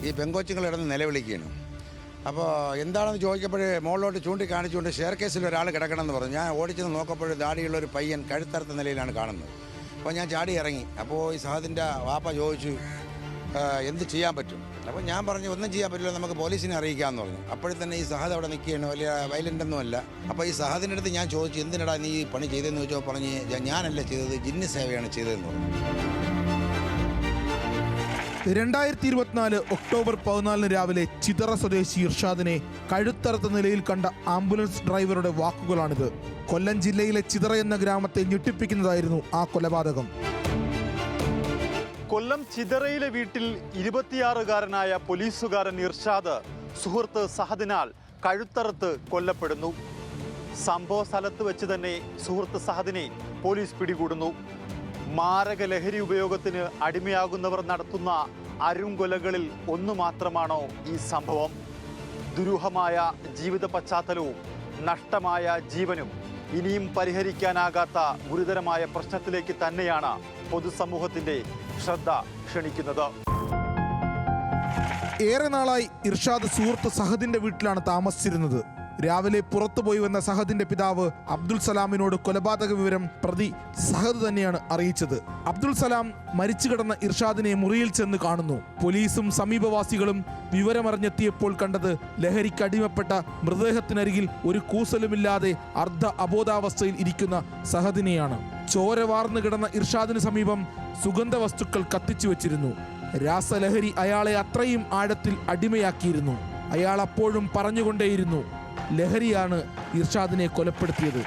ഈ പെങ്കൊച്ചുങ്ങൾ കിടന്ന് നിലവിളിക്കുകയാണ്. അപ്പോൾ എന്താണെന്ന് ചോദിച്ചപ്പോൾ മുകളിലോട്ട് ചൂണ്ടിക്കാണിച്ചുകൊണ്ട് ഷെയർ കേസിൽ ഒരാൾ കിടക്കണമെന്ന് പറഞ്ഞു. ഞാൻ ഓടിച്ചെന്ന് നോക്കപ്പോൾ ദാടിയുള്ളൊരു പയ്യൻ കഴുത്തറുത്ത നിലയിലാണ് കാണുന്നത്. അപ്പോൾ ഞാൻ ചാടി ഇറങ്ങി. അപ്പോൾ ഈ സഹദിൻ്റെ വാപ്പ ചോദിച്ചു എന്ത് ചെയ്യാൻ പറ്റും. അപ്പോൾ ഞാൻ പറഞ്ഞു ഒന്നും ചെയ്യാൻ പറ്റില്ല, നമുക്ക് പോലീസിനെ അറിയിക്കാമെന്ന് പറഞ്ഞു. അപ്പോഴും തന്നെ ഈ സഹദ് അവിടെ നിൽക്കുകയാണ്, വലിയ വയലൻ്റൊന്നുമല്ല. അപ്പോൾ ഈ സഹദിൻ്റെ അടുത്ത് ഞാൻ ചോദിച്ചു എന്തിനടാ നീ പണി ചെയ്തതെന്ന് ചോദിച്ചപ്പോൾ പറഞ്ഞ് ഞാനല്ല ചെയ്തത്, ജിന്ന് സേവയാണ് ചെയ്തതെന്ന് പറഞ്ഞു. 2024 ഒക്ടോബർ 14 രാവിലെ ചിതറ സ്വദേശി ഇർഷാദിനെ കഴുത്തറുത്ത നിലയിൽ കണ്ട ആംബുലൻസ് ഡ്രൈവറുടെ വാക്കുകളാണിത്. കൊല്ലം ജില്ലയിലെ ചിതറ എന്ന ഗ്രാമത്തെ ഞെട്ടിപ്പിക്കുന്നതായിരുന്നു ആ കൊലപാതകം. കൊല്ലം ചിതറയിലെ വീട്ടിൽ 26-കാരനായ പോലീസുകാരൻ ഇർഷാദ് സുഹൃത്ത് സഹദിനാൽ കഴുത്തറുത്ത് കൊല്ലപ്പെടുന്നു. സംഭവ സ്ഥലത്ത് വെച്ച് തന്നെ സുഹൃത്ത് സഹദിനെ പോലീസ് പിടികൂടുന്നു. മാരക ലഹരി ഉപയോഗത്തിന് അടിമയാകുന്നവർ നടത്തുന്ന അരുംകൊലകളിൽ ഒന്നു മാത്രമാണോ ഈ സംഭവം? ദുരൂഹമായ ജീവിത പശ്ചാത്തലവും നഷ്ടമായ ജീവനും ഇനിയും പരിഹരിക്കാനാകാത്ത ഗുരുതരമായ പ്രശ്നത്തിലേക്ക് തന്നെയാണ് പൊതുസമൂഹത്തിന്റെ ശ്രദ്ധ ക്ഷണിക്കുന്നത്. ഏറെ നാളായി ഇർഷാദ് സുഹൃത്ത് സഹദിന്റെ വീട്ടിലാണ് താമസിച്ചിരുന്നത്. രാവിലെ പുറത്തുപോയി വന്ന സഹദിന്റെ പിതാവ് അബ്ദുൽ സലാമിനോട് കൊലപാതക വിവരം പ്രതി സഹദ് തന്നെയാണ് അറിയിച്ചത്. അബ്ദുൽ സലാം മരിച്ചു കിടന്ന ഇർഷാദിനെ മുറിയിൽ ചെന്ന് കാണുന്നു. പോലീസും സമീപവാസികളും വിവരമറിഞ്ഞെത്തിയപ്പോൾ കണ്ടത് ലഹരിക്ക് അടിമപ്പെട്ട മൃതദേഹത്തിനരികിൽ ഒരു കൂസലുമില്ലാതെ അർദ്ധ അബോധാവസ്ഥയിൽ ഇരിക്കുന്ന സഹദിനെയാണ്. ചോര വാർന്നു കിടന്ന ഇർഷാദിന് സമീപം സുഗന്ധ വസ്തുക്കൾ കത്തിച്ചു വെച്ചിരുന്നു. രാസലഹരി അയാളെ അത്രയും ആഴത്തിൽ അടിമയാക്കിയിരുന്നു. അയാൾ അപ്പോഴും പറഞ്ഞുകൊണ്ടേയിരുന്നു, ലഹരിയാണ് ഇർഷാദിനെ കൊലപ്പെടുത്തിയത്.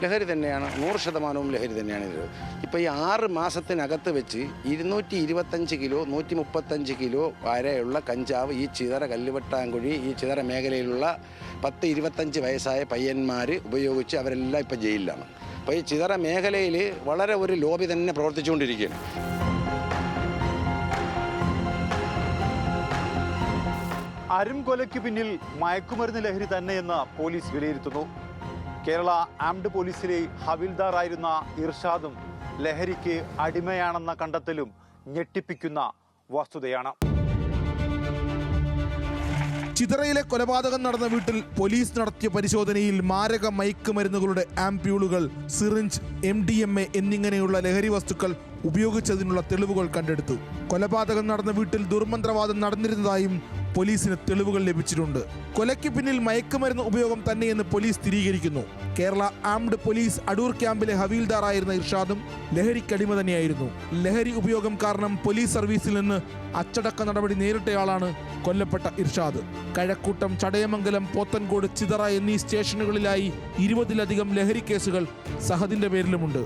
ലഹരി തന്നെയാണ്, 100% ലഹരി തന്നെയാണ് ഇത്. ഇപ്പോൾ ഈ 6 മാസത്തിനകത്ത് വെച്ച് 225 കിലോ 135 കിലോ വരെയുള്ള കഞ്ചാവ് ഈ ചിതറ കല്ലുവെട്ടാങ്കുഴി ഈ ചിതറ മേഖലയിലുള്ള 10-25 വയസ്സായ പയ്യന്മാർ ഉപയോഗിച്ച് അവരെല്ലാം ഇപ്പോൾ ജയിലിലാണ്. അപ്പോൾ ഈ ചിതറ മേഖലയിൽ വളരെ ഒരു ലോബി തന്നെ പ്രവർത്തിച്ചുകൊണ്ടിരിക്കുകയാണ്. അരുംകൊലയ്ക്ക് പിന്നിൽ മയക്കുമരുന്ന് ലഹരി തന്നെയെന്ന് പോലീസ് വിലയിരുത്തുന്നു. കേരള ആംഡ് പോലീസിലെ ഹവിൽദാറായിരുന്ന ഇർഷാദും ലഹരിക്ക് അടിമയാണെന്ന കണ്ടെത്തലും ഞെട്ടിപ്പിക്കുന്ന വസ്തുതയാണ്. ചിതറയിലെ കൊലപാതകം നടന്ന വീട്ടിൽ പോലീസ് നടത്തിയ പരിശോധനയിൽ മാരക മയക്കുമരുന്നുകളുടെ ആംപ്യൂളുകൾ, സിറിഞ്ച്, MDMA എന്നിങ്ങനെയുള്ള ലഹരി വസ്തുക്കൾ ഉപയോഗിച്ചതിനുള്ള തെളിവുകൾ കണ്ടെടുത്തു. കൊലപാതകം നടന്ന വീട്ടിൽ ദുർമന്ത്രവാദം നടന്നിരുന്നതായും പോലീസിന് തെളിവുകൾ ലഭിച്ചിട്ടുണ്ട്. കൊലയ്ക്ക് പിന്നിൽ മയക്കുമരുന്ന് ഉപയോഗം തന്നെയെന്ന് പോലീസ് സ്ഥിരീകരിക്കുന്നു. കേരള ആംഡ് പോലീസ് അടൂർ ക്യാമ്പിലെ ഹവീൽദാറായിരുന്ന ഇർഷാദും ലഹരിക്കടിമ തന്നെയായിരുന്നു. ലഹരി ഉപയോഗം കാരണം പോലീസ് സർവീസിൽ നിന്ന് അച്ചടക്ക നടപടി നേരിട്ടയാളാണ് കൊല്ലപ്പെട്ട ഇർഷാദ്. കഴക്കൂട്ടം, ചടയമംഗലം, പോത്തൻകോട്, ചിതറ എന്നീ സ്റ്റേഷനുകളിലായി 20-ലധികം ലഹരി കേസുകൾ സഹദിന്റെ പേരിലുമുണ്ട്.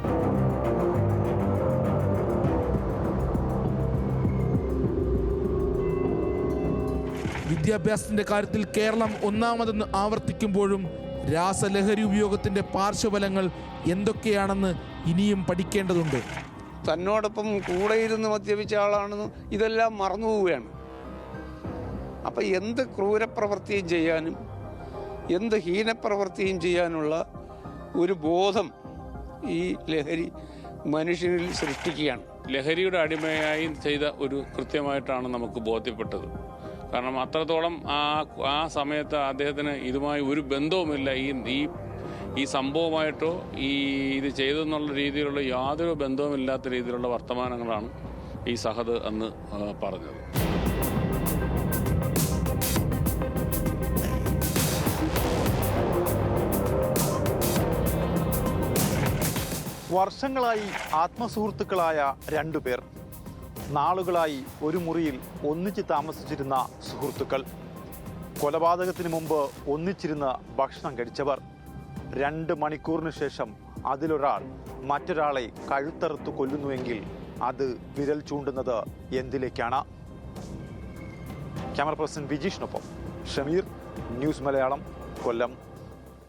വിദ്യാഭ്യാസത്തിന്റെ കാര്യത്തിൽ കേരളം ഒന്നാമതെന്ന് ആവർത്തിക്കുമ്പോഴും രാസലഹരി ഉപയോഗത്തിന്റെ പാർശ്വഫലങ്ങൾ എന്തൊക്കെയാണെന്ന് ഇനിയും പഠിക്കേണ്ടതുണ്ട്. തന്നോടൊപ്പം കൂടെയിരുന്ന് മദ്യപിച്ച ആളാണെന്ന് ഇതെല്ലാം മറന്നുപോവുകയാണ്. അപ്പം എന്ത് ക്രൂരപ്രവൃത്തിയും ചെയ്യാനും എന്ത് ഹീനപ്രവൃത്തിയും ചെയ്യാനുള്ള ഒരു ബോധം ഈ ലഹരി മനുഷ്യനിൽ സൃഷ്ടിക്കുകയാണ്. ലഹരിയുടെ അടിമയായി ചെയ്ത ഒരു കൃത്യമായിട്ടാണ് നമുക്ക് ബോധ്യപ്പെട്ടത്. കാരണം അത്രത്തോളം ആ സമയത്ത് അദ്ദേഹത്തിന് ഇതുമായി ഒരു ബന്ധവുമില്ല. ഈ സംഭവമായിട്ടോ ഇത് ചെയ്തെന്നുള്ള രീതിയിലുള്ള യാതൊരു ബന്ധവുമില്ലാത്ത രീതിയിലുള്ള വർത്തമാനങ്ങളാണ് ഈ സഹദ് അന്ന് പറഞ്ഞത്. വർഷങ്ങളായി ആത്മസുഹൃത്തുക്കളായ 2 പേർ, നാളുകളായി ഒരു മുറിയിൽ ഒന്നിച്ച് താമസിച്ചിരുന്ന സുഹൃത്തുക്കൾ, കൊലപാതകത്തിന് മുമ്പ് ഒന്നിച്ചിരുന്ന് ഭക്ഷണം കഴിച്ചവർ. 2 മണിക്കൂറിന് ശേഷം അതിലൊരാൾ മറ്റൊരാളെ കഴുത്തറുത്തു കൊല്ലുന്നുവെങ്കിൽ അത് വിരൽ ചൂണ്ടുന്നത് എന്തിലേക്കാണ്? ക്യാമറ പേഴ്സൺ വിജീഷിനൊപ്പം ഷമീർ, ന്യൂസ് മലയാളം, കൊല്ലം.